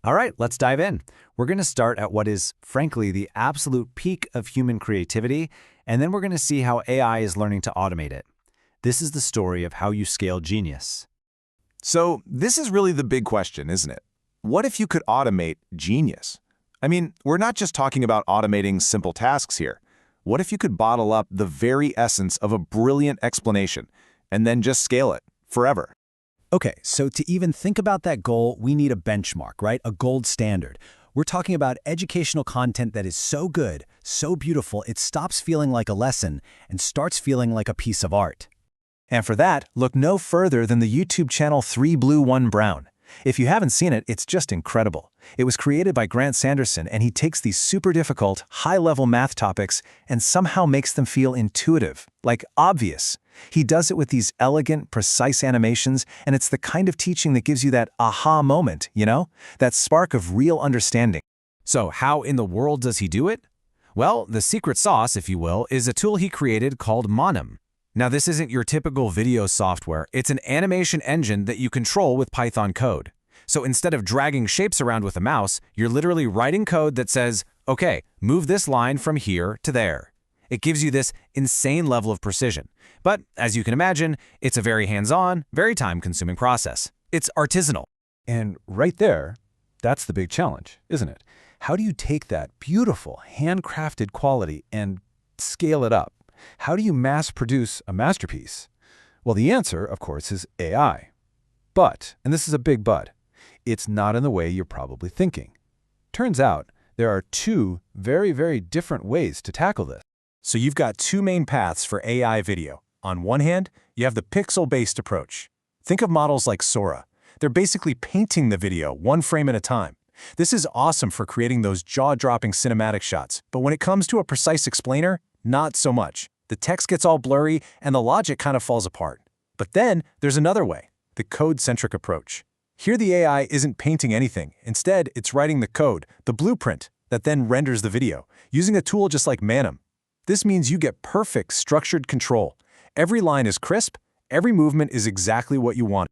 All right, let's dive in. We're going to start at what is, frankly, the absolute peak of human creativity, and then we're going to see how AI is learning to automate it. This is the story of how you scale genius. So this is really the big question, isn't it? What if you could automate genius? I mean, we're not just talking about automating simple tasks here. What if you could bottle up the very essence of a brilliant explanation and then just scale it forever? Okay, so to even think about that goal, we need a benchmark, right? A gold standard. We're talking about educational content that is so good, so beautiful, it stops feeling like a lesson and starts feeling like a piece of art. And for that, look no further than the YouTube channel 3 Blue 1 Brown. If you haven't seen it, it's just incredible. It was created by Grant Sanderson, and he takes these super difficult, high-level math topics and somehow makes them feel intuitive, like obvious. He does it with these elegant, precise animations, and it's the kind of teaching that gives you that aha moment, you know? That spark of real understanding. So how in the world does he do it? Well, the secret sauce, if you will, is a tool he created called Manim. Now, this isn't your typical video software. It's an animation engine that you control with Python code. So instead of dragging shapes around with a mouse, you're literally writing code that says, okay, move this line from here to there. It gives you this insane level of precision. But as you can imagine, it's a very hands-on, very time-consuming process. It's artisanal. And right there, that's the big challenge, isn't it? How do you take that beautiful, handcrafted quality and scale it up? How do you mass produce a masterpiece? Well, the answer, of course, is AI. But, and this is a big but, it's not in the way you're probably thinking. Turns out, there are two very, very different ways to tackle this. So you've got two main paths for AI video. On one hand, you have the pixel-based approach. Think of models like Sora. They're basically painting the video one frame at a time. This is awesome for creating those jaw-dropping cinematic shots, but when it comes to a precise explainer, not so much. The text gets all blurry and the logic kind of falls apart. But then there's another way, the code-centric approach. Here the AI isn't painting anything. Instead, it's writing the code, the blueprint, that then renders the video, using a tool just like Manim. This means you get perfect structured control. Every line is crisp, every movement is exactly what you want.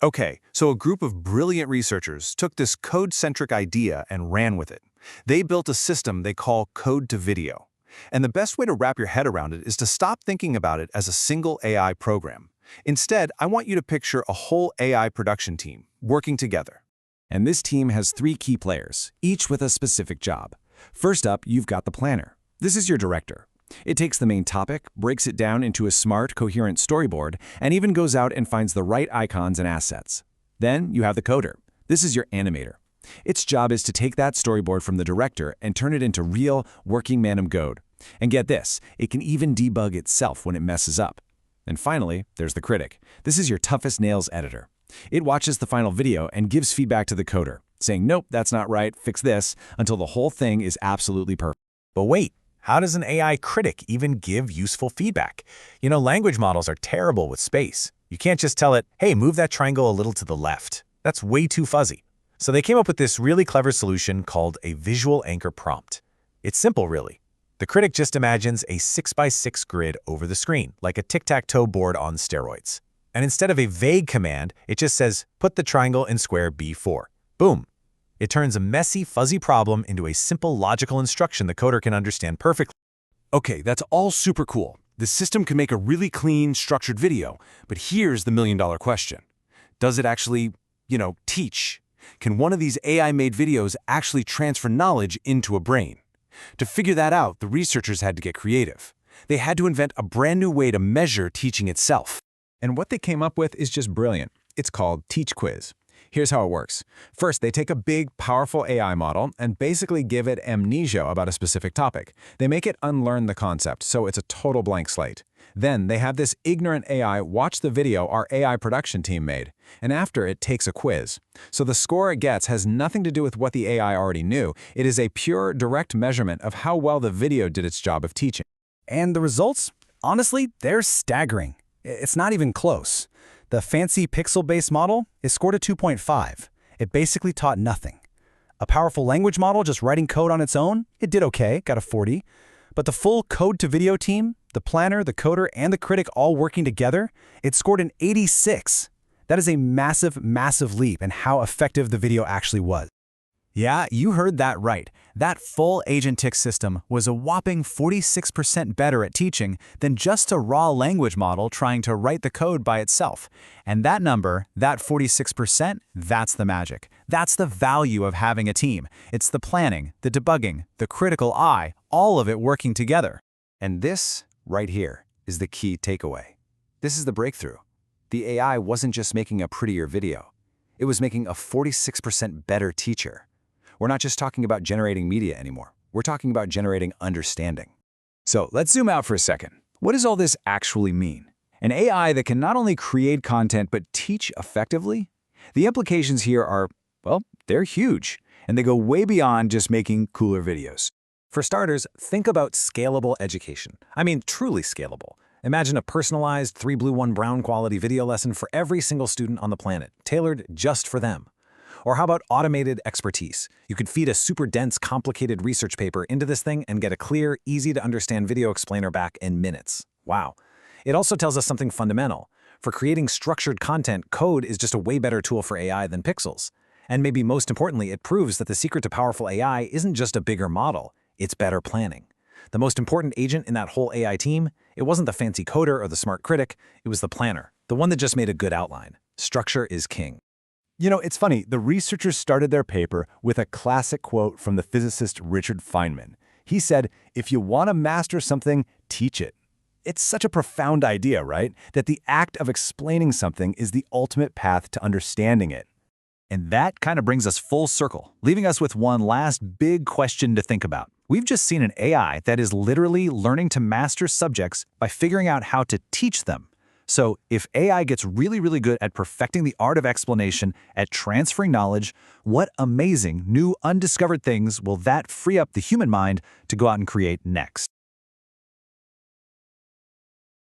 Okay, so a group of brilliant researchers took this code-centric idea and ran with it. They built a system they call code-to-video. And the best way to wrap your head around it is to stop thinking about it as a single AI program. Instead, I want you to picture a whole AI production team working together. And this team has three key players, each with a specific job. First up, you've got the planner. This is your director. It takes the main topic, breaks it down into a smart, coherent storyboard, and even goes out and finds the right icons and assets. Then you have the coder. This is your animator. Its job is to take that storyboard from the director and turn it into real, working Manim code. And get this, it can even debug itself when it messes up. And finally, there's the critic. This is your toughest nails editor. It watches the final video and gives feedback to the coder, saying, nope, that's not right, fix this, until the whole thing is absolutely perfect. But wait, how does an AI critic even give useful feedback? You know, language models are terrible with space. You can't just tell it, hey, move that triangle a little to the left. That's way too fuzzy. So they came up with this really clever solution called a visual anchor prompt. It's simple, really. The critic just imagines a 6x6 grid over the screen, like a tic-tac-toe board on steroids. And instead of a vague command, it just says, put the triangle in square B4. Boom. It turns a messy, fuzzy problem into a simple, logical instruction the coder can understand perfectly. Okay, that's all super cool. The system can make a really clean, structured video. But here's the million-dollar question. Does it actually, teach? Can one of these AI-made videos actually transfer knowledge into a brain? To figure that out, the researchers had to get creative. They had to invent a brand new way to measure teaching itself. And what they came up with is just brilliant. It's called Teach Quiz. Here's how it works. First, they take a big, powerful AI model and basically give it amnesia about a specific topic. They make it unlearn the concept, so it's a total blank slate. Then they have this ignorant AI watch the video our AI production team made, and after it takes a quiz. So the score it gets has nothing to do with what the AI already knew. It is a pure, direct measurement of how well the video did its job of teaching. And the results? Honestly, they're staggering. It's not even close. The fancy pixel-based model is scored a 2.5. It basically taught nothing. A powerful language model just writing code on its own, it did okay, got a 40. But the full code-to-video team, the planner, the coder, and the critic all working together, it scored an 86. That is a massive, massive leap in how effective the video actually was. Yeah, you heard that right. That full agentic system was a whopping 46% better at teaching than just a raw language model trying to write the code by itself. And that number, that 46%, that's the magic. That's the value of having a team. It's the planning, the debugging, the critical eye, all of it working together. And this, right here, is the key takeaway. This is the breakthrough. The AI wasn't just making a prettier video. It was making a 46% better teacher. We're not just talking about generating media anymore. We're talking about generating understanding. So let's zoom out for a second. What does all this actually mean? An AI that can not only create content but teach effectively? The implications here are, well, they're huge, and they go way beyond just making cooler videos. For starters, think about scalable education. I mean, truly scalable. Imagine a personalized 3 blue 1 brown quality video lesson for every single student on the planet, tailored just for them. Or how about automated expertise? You could feed a super dense, complicated research paper into this thing and get a clear, easy-to-understand video explainer back in minutes. Wow. It also tells us something fundamental. For creating structured content, code is just a way better tool for AI than pixels. And maybe most importantly, it proves that the secret to powerful AI isn't just a bigger model, it's better planning. The most important agent in that whole AI team, it wasn't the fancy coder or the smart critic, it was the planner, the one that just made a good outline. Structure is king. You know, it's funny, the researchers started their paper with a classic quote from the physicist Richard Feynman. He said, "If you want to master something, teach it." It's such a profound idea, right? That the act of explaining something is the ultimate path to understanding it. And that kind of brings us full circle, leaving us with one last big question to think about. We've just seen an AI that is literally learning to master subjects by figuring out how to teach them. So if AI gets really, really good at perfecting the art of explanation, at transferring knowledge, what amazing, new, undiscovered things will that free up the human mind to go out and create next?